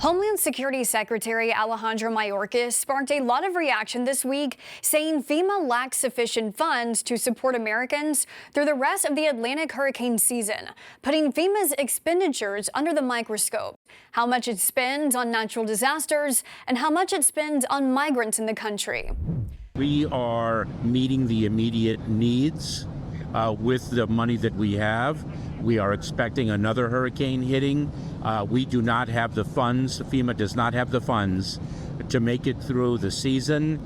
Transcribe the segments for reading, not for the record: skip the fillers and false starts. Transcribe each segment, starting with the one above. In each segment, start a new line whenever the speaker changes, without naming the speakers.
Homeland Security Secretary Alejandro Mayorkas sparked a lot of reaction this week, saying FEMA lacks sufficient funds to support Americans through the rest of the Atlantic hurricane season, putting FEMA's expenditures under the microscope. How much it spends on natural disasters and how much it spends on migrants in the country.
We are meeting the immediate needs with the money that we have. We are expecting another hurricane hitting. We do not have the funds, FEMA does not have the funds to make it through the season.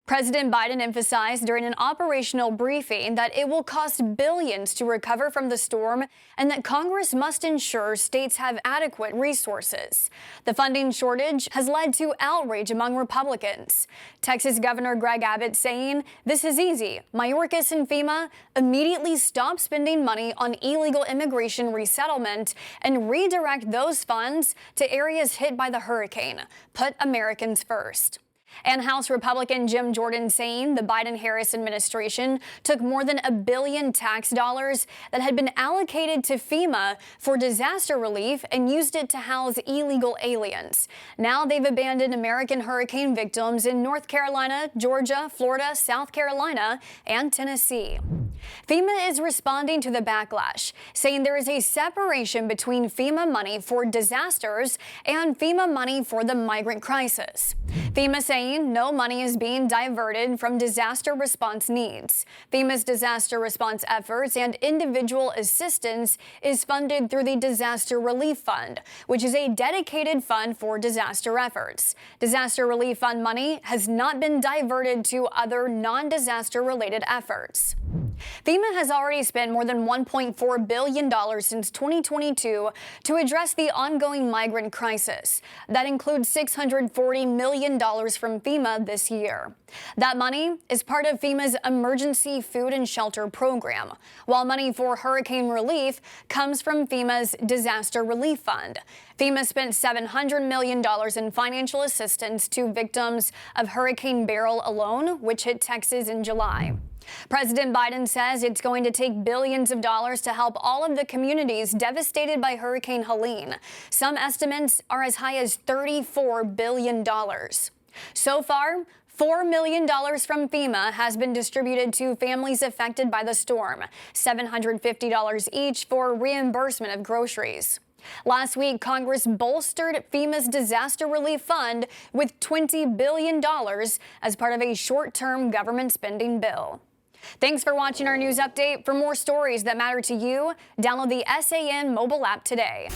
President Biden emphasized during an operational briefing that it will cost billions to recover from the storm and that Congress must ensure states have adequate resources. The funding shortage has led to outrage among Republicans. Texas Governor Greg Abbott saying, "This is easy. Mayorkas and FEMA immediately stop spending money on illegal immigration resettlement and redirect those funds to areas hit by the hurricane. Put Americans first." And House Republican Jim Jordan saying the Biden-Harris administration took more than $1 billion tax dollars that had been allocated to FEMA for disaster relief and used it to house illegal aliens. Now they've abandoned American hurricane victims in North Carolina, Georgia, Florida, South Carolina, and Tennessee. FEMA is responding to the backlash, saying there is a separation between FEMA money for disasters and FEMA money for the migrant crisis. FEMA saying no money is being diverted from disaster response needs. FEMA's disaster response efforts and individual assistance is funded through the Disaster Relief Fund, which is a dedicated fund for disaster efforts. Disaster Relief Fund money has not been diverted to other non-disaster related efforts. FEMA has already spent more than $1.4 billion since 2022 to address the ongoing migrant crisis. That includes $640 million from FEMA this year. That money is part of FEMA's Emergency Food and Shelter Program, while money for hurricane relief comes from FEMA's Disaster Relief Fund. FEMA spent $700 million in financial assistance to victims of Hurricane Beryl alone, which hit Texas in July. President Biden says it's going to take billions of dollars to help all of the communities devastated by Hurricane Helene. Some estimates are as high as $34 billion. So far, $4 million from FEMA has been distributed to families affected by the storm, $750 each for reimbursement of groceries. Last week, Congress bolstered FEMA's Disaster Relief Fund with $20 billion as part of a short-term government spending bill. Thanks for watching our news update. For more stories that matter to you, download the SAN mobile app today.